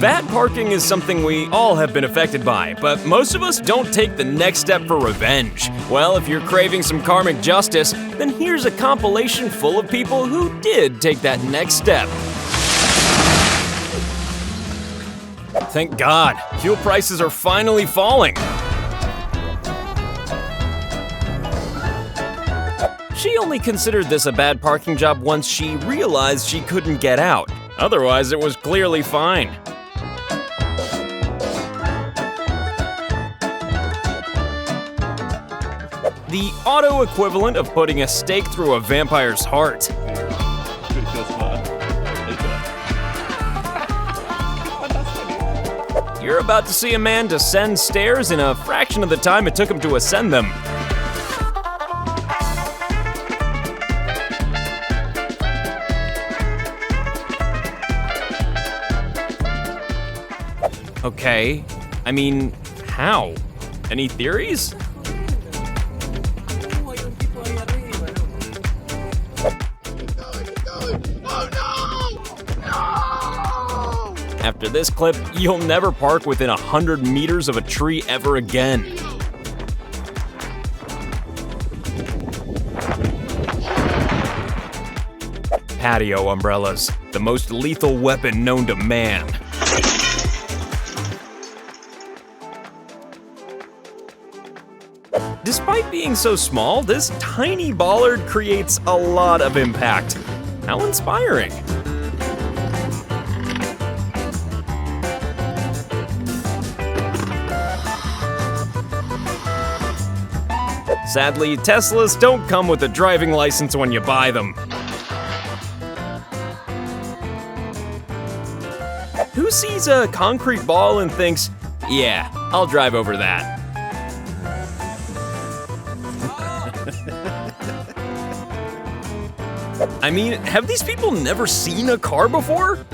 Bad parking is something we all have been affected by, but most of us don't take the next step for revenge. Well, if you're craving some karmic justice, then here's a compilation full of people who did take that next step. Thank God, fuel prices are finally falling. She only considered this a bad parking job once she realized she couldn't get out. Otherwise, it was clearly fine. The auto equivalent of putting a stake through a vampire's heart. You're about to see a man descend stairs in a fraction of the time it took him to ascend them. Okay, I mean, how? Any theories? After this clip, you'll never park within 100 meters of a tree ever again. Patio umbrellas, the most lethal weapon known to man. Despite being so small, this tiny bollard creates a lot of impact. How inspiring. Sadly, Teslas don't come with a driving license when you buy them. Who sees a concrete ball and thinks, yeah, I'll drive over that? I mean, have these people never seen a car before?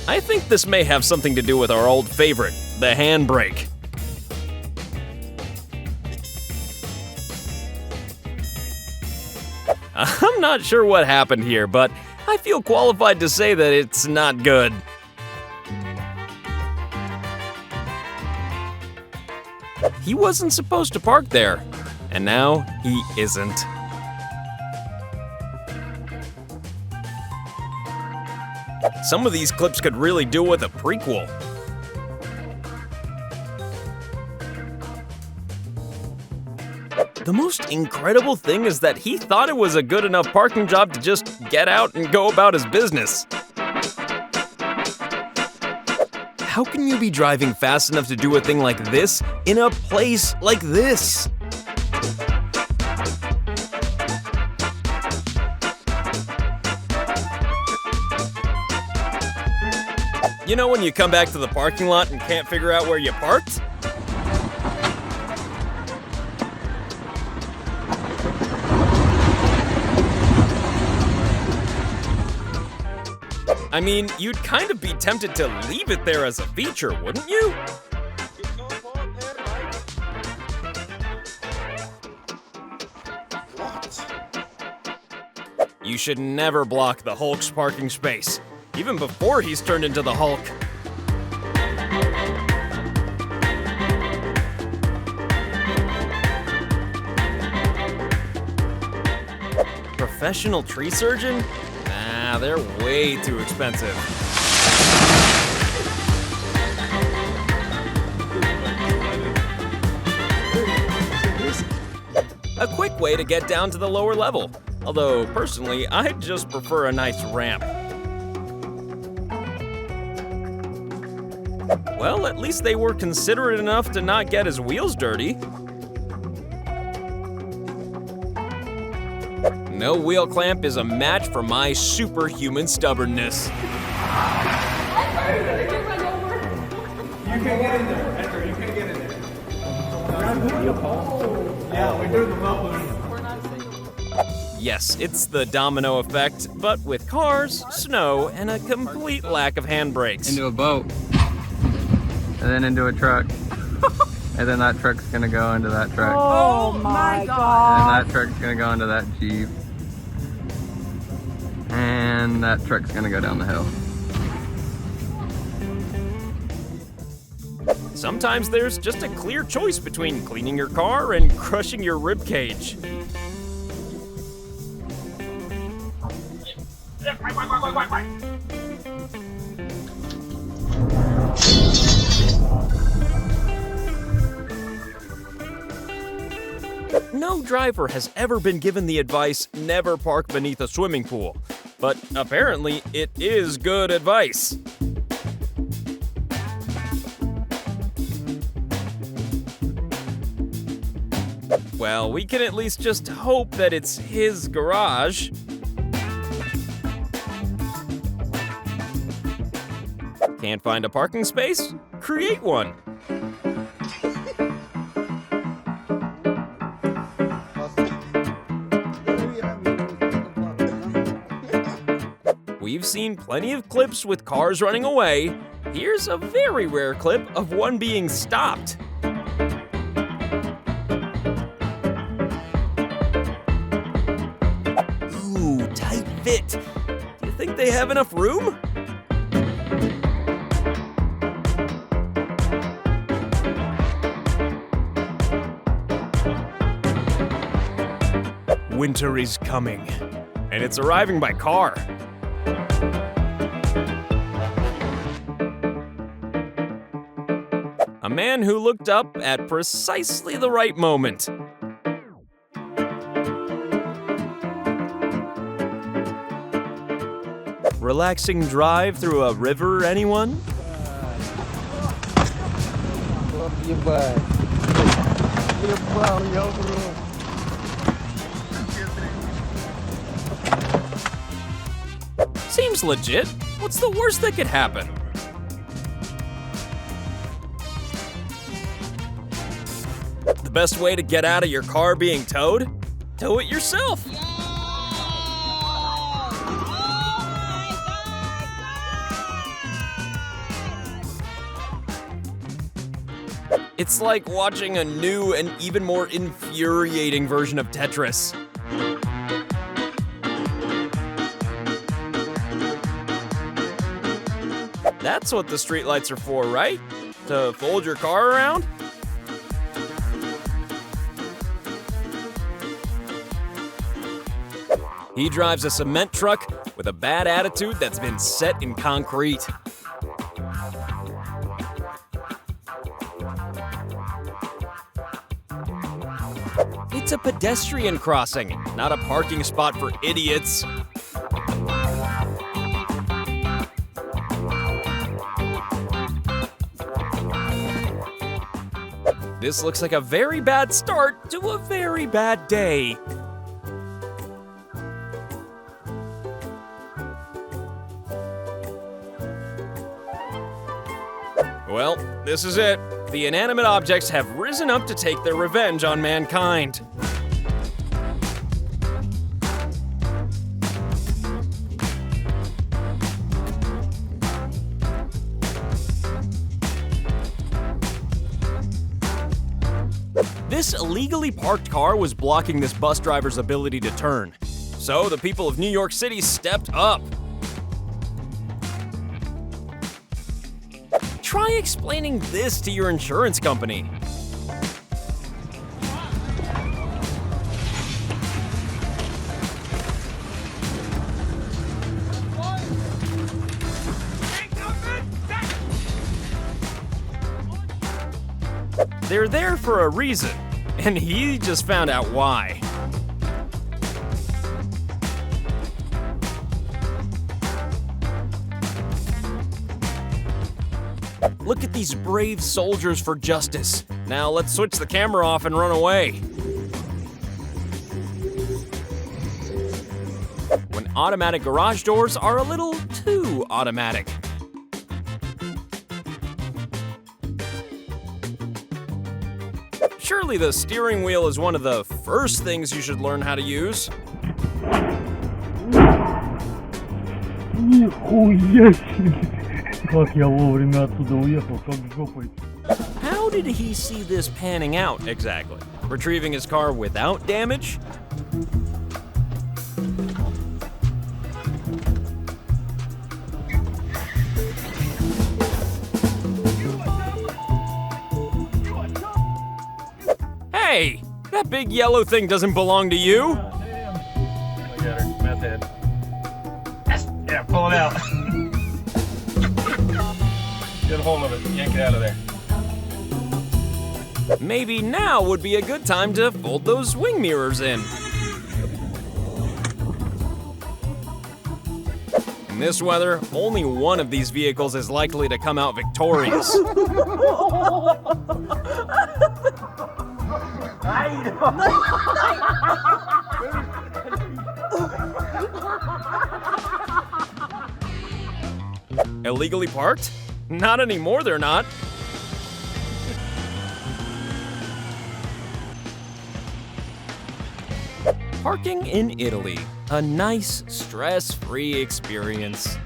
I think this may have something to do with our old favorite, the handbrake. I'm not sure what happened here, but I feel qualified to say that it's not good. He wasn't supposed to park there, and now he isn't. Some of these clips could really do with a prequel. The most incredible thing is that he thought it was a good enough parking job to just get out and go about his business. How can you be driving fast enough to do a thing like this in a place like this? You know when you come back to the parking lot and can't figure out where you parked? I mean, you'd kind of be tempted to leave it there as a feature, wouldn't you? You should never block the Hulk's parking space, even before he's turned into the Hulk. Professional tree surgeon? Nah, they're way too expensive. A quick way to get down to the lower level. Although, personally, I'd just prefer a nice ramp. Well, at least they were considerate enough to not get his wheels dirty. No wheel clamp is a match for my superhuman stubbornness. You can get in there. Enter, you can get in there. Yeah, we're doing the bubble. Yes, it's the domino effect, but with cars, snow, and a complete lack of handbrakes. Into a boat. And then into a truck. And then that truck's gonna go into that truck. Oh my God. And that truck's gonna go into that Jeep. then that truck's gonna go down the hill. Sometimes there's just a clear choice between cleaning your car and crushing your ribcage. No driver has ever been given the advice, never park beneath a swimming pool. But apparently, it is good advice. Well, we can at least just hope that it's his garage. Can't find a parking space? Create one. We've seen plenty of clips with cars running away. Here's a very rare clip of one being stopped. Ooh, tight fit. Do you think they have enough room? Winter is coming, and it's arriving by car. A man who looked up at precisely the right moment. Relaxing drive through a river, anyone? Seems legit. What's the worst that could happen? The best way to get out of your car being towed? Tow it yourself. It's like watching a new and even more infuriating version of Tetris. That's what the streetlights are for, right? To fold your car around? He drives a cement truck with a bad attitude that's been set in concrete. It's a pedestrian crossing, not a parking spot for idiots. This looks like a very bad start to a very bad day. Well, this is it. The inanimate objects have risen up to take their revenge on mankind. This illegally parked car was blocking this bus driver's ability to turn. So the people of New York City stepped up. Try explaining this to your insurance company. They're there for a reason, and he just found out why. Look at these brave soldiers for justice. Now let's switch the camera off and run away. When automatic garage doors are a little too automatic. Surely the steering wheel is one of the first things you should learn how to use. How did he see this panning out exactly? Retrieving his car without damage? That big yellow thing doesn't belong to you. Look at her, meth head. Yeah, pull it out. Get a hold of it, yank it out of there. Maybe now would be a good time to fold those wing mirrors in. In this weather, only one of these vehicles is likely to come out victorious. Illegally parked? Not anymore, they're not. Parking in Italy, a nice, stress-free experience.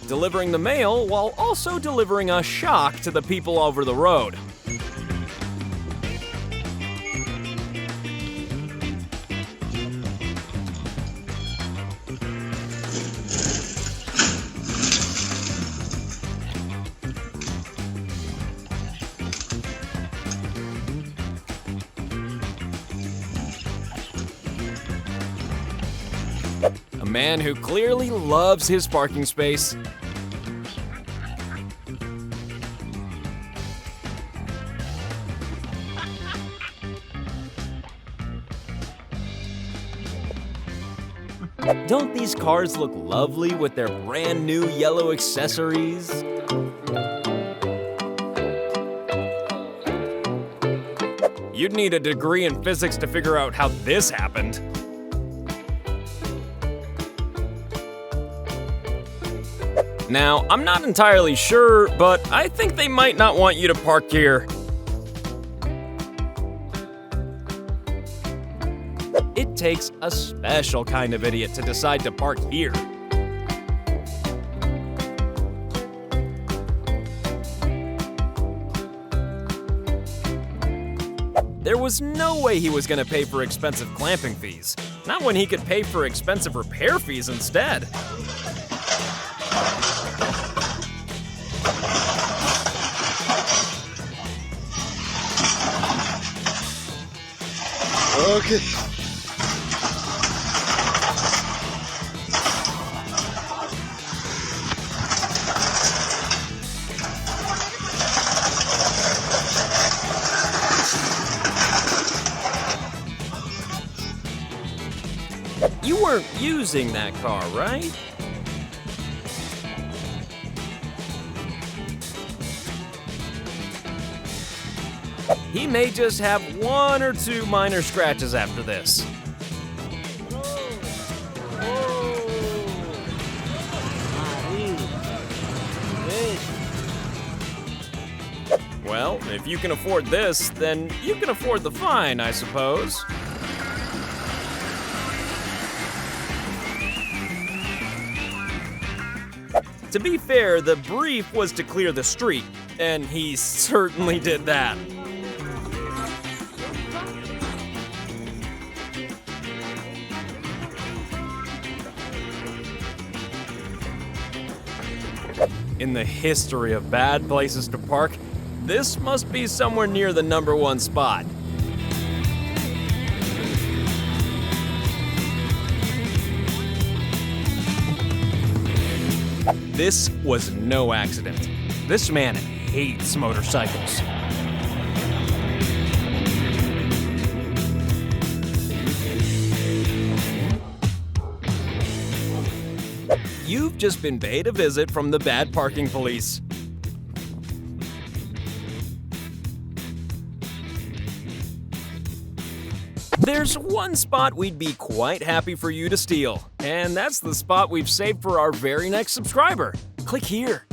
Delivering the mail while also delivering a shock to the people over the road. A man who clearly loves his parking space. Don't these cars look lovely with their brand new yellow accessories? You'd need a degree in physics to figure out how this happened. Now, I'm not entirely sure, but I think they might not want you to park here. It takes a special kind of idiot to decide to park here. There was no way he was going to pay for expensive clamping fees. Not when he could pay for expensive repair fees instead. Okay. You weren't using that car, right? He may just have one or two minor scratches after this. Well, if you can afford this, then you can afford the fine, I suppose. To be fair, the brief was to clear the street, and he certainly did that. In the history of bad places to park, this must be somewhere near the #1 spot. This was no accident. This man hates motorcycles. You've just been paid a visit from the bad parking police. There's one spot we'd be quite happy for you to steal, and that's the spot we've saved for our very next subscriber. Click here.